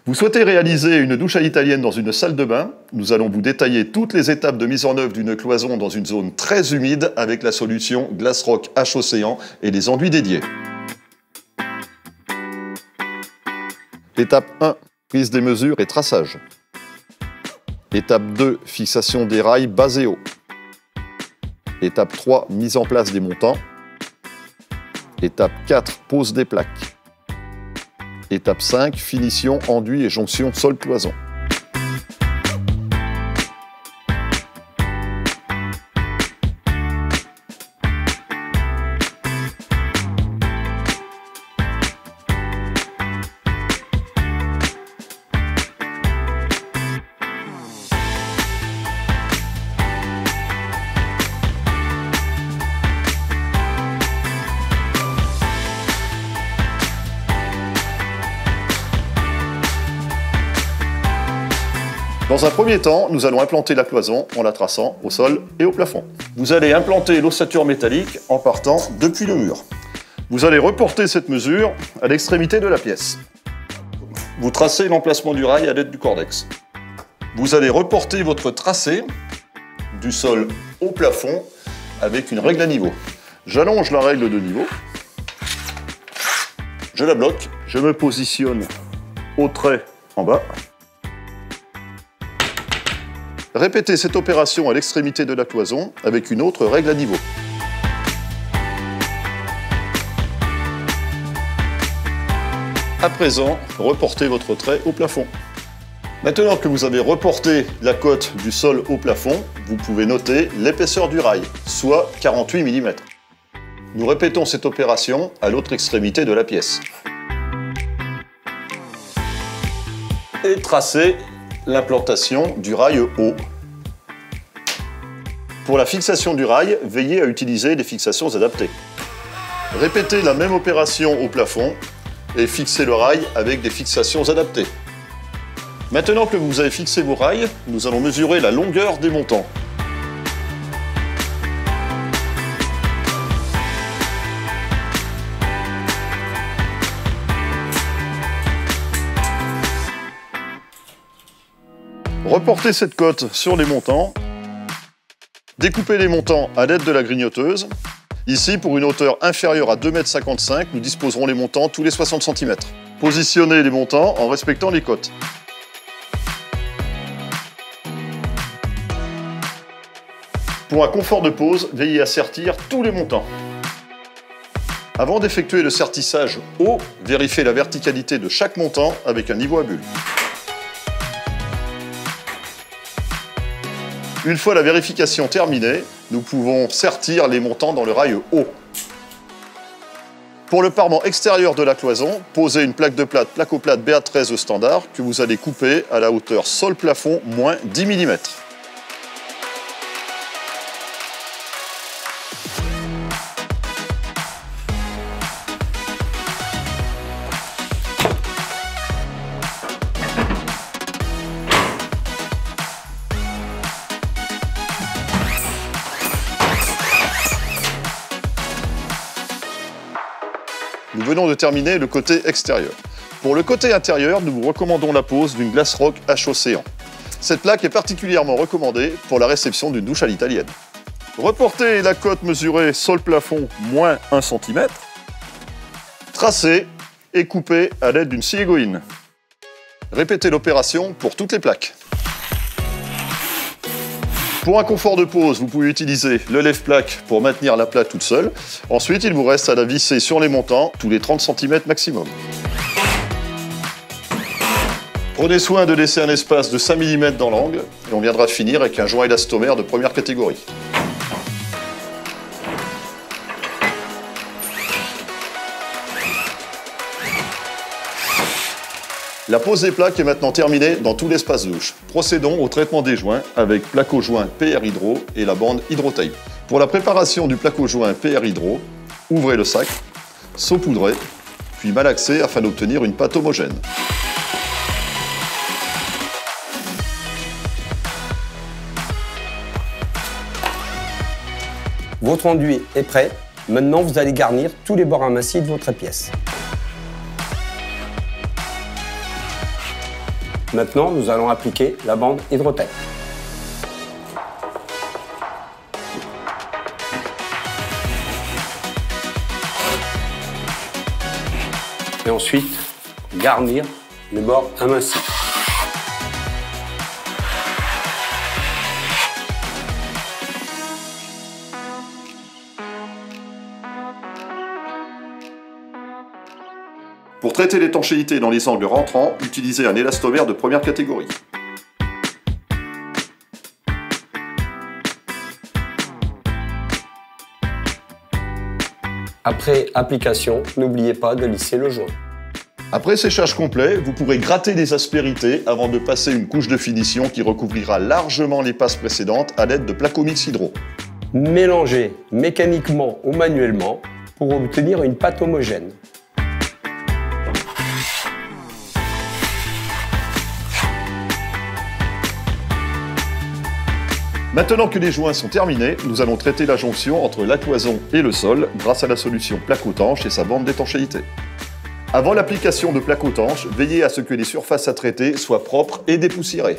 Vous souhaitez réaliser une douche à l'italienne dans une salle de bain? Nous allons vous détailler toutes les étapes de mise en œuvre d'une cloison dans une zone très humide avec la solution Glassrock H-Océan et les enduits dédiés. Étape 1, prise des mesures et traçage. Étape 2, fixation des rails bas et haut. Étape 3, mise en place des montants. Étape 4, pose des plaques. Étape 5, finition, enduit et jonction sol-cloison. Dans un premier temps, nous allons implanter la cloison en la traçant au sol et au plafond. Vous allez implanter l'ossature métallique en partant depuis le mur. Vous allez reporter cette mesure à l'extrémité de la pièce. Vous tracez l'emplacement du rail à l'aide du cordex. Vous allez reporter votre tracé du sol au plafond avec une règle à niveau. J'allonge la règle de niveau. Je la bloque. Je me positionne au trait en bas. Répétez cette opération à l'extrémité de la cloison avec une autre règle à niveau. À présent, reportez votre trait au plafond. Maintenant que vous avez reporté la cote du sol au plafond, vous pouvez noter l'épaisseur du rail, soit 48 mm. Nous répétons cette opération à l'autre extrémité de la pièce. Et tracez l'implantation du rail haut. Pour la fixation du rail, veillez à utiliser des fixations adaptées. Répétez la même opération au plafond et fixez le rail avec des fixations adaptées. Maintenant que vous avez fixé vos rails, nous allons mesurer la longueur des montants. Reportez cette cote sur les montants. Découpez les montants à l'aide de la grignoteuse. Ici, pour une hauteur inférieure à 2,55 m, nous disposerons les montants tous les 60 cm. Positionnez les montants en respectant les cotes. Pour un confort de pose, veillez à sertir tous les montants. Avant d'effectuer le sertissage haut, vérifiez la verticalité de chaque montant avec un niveau à bulle. Une fois la vérification terminée, nous pouvons sertir les montants dans le rail haut. Pour le parement extérieur de la cloison, posez une plaque de plate placoplate BA13 standard que vous allez couper à la hauteur sol-plafond moins 10 mm. Nous venons de terminer le côté extérieur. Pour le côté intérieur, nous vous recommandons la pose d'une Glassrock H-Océan. Cette plaque est particulièrement recommandée pour la réception d'une douche à l'italienne. Reportez la cote mesurée sol-plafond moins 1 cm. Tracez et coupez à l'aide d'une scie égoïne. Répétez l'opération pour toutes les plaques. Pour un confort de pose, vous pouvez utiliser le lève-plaque pour maintenir la plaque toute seule. Ensuite, il vous reste à la visser sur les montants tous les 30 cm maximum. Prenez soin de laisser un espace de 5 mm dans l'angle et on viendra finir avec un joint élastomère de première catégorie. La pose des plaques est maintenant terminée dans tout l'espace douche. Procédons au traitement des joints avec placo-joint PR Hydro et la bande Hydrotape. Pour la préparation du placo-joint PR Hydro, ouvrez le sac, saupoudrez, puis malaxez afin d'obtenir une pâte homogène. Votre enduit est prêt. Maintenant, vous allez garnir tous les bords amincis de votre pièce. Maintenant, nous allons appliquer la bande Hydrotech. Et ensuite, garnir les bords amincis. Pour traiter l'étanchéité dans les angles rentrants, utilisez un élastomère de première catégorie. Après application, n'oubliez pas de lisser le joint. Après séchage complet, vous pourrez gratter les aspérités avant de passer une couche de finition qui recouvrira largement les passes précédentes à l'aide de Placomix Hydro. Mélangez mécaniquement ou manuellement pour obtenir une pâte homogène. Maintenant que les joints sont terminés, nous allons traiter la jonction entre la cloison et le sol grâce à la solution Placotanche et sa bande d'étanchéité. Avant l'application de Placotanche, veillez à ce que les surfaces à traiter soient propres et dépoussiérées.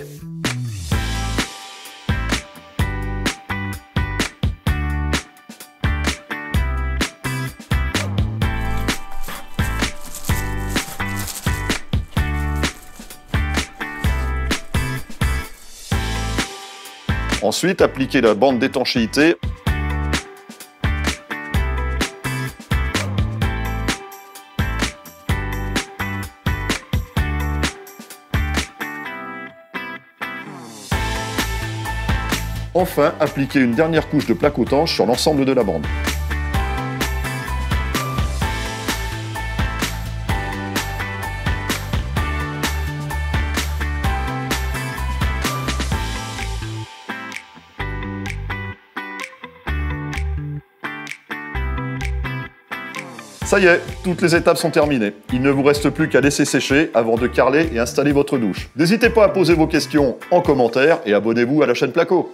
Ensuite, appliquez la bande d'étanchéité. Enfin, appliquez une dernière couche de Placotanche sur l'ensemble de la bande. Ça y est, toutes les étapes sont terminées. Il ne vous reste plus qu'à laisser sécher avant de carreler et installer votre douche. N'hésitez pas à poser vos questions en commentaire et abonnez-vous à la chaîne Placo.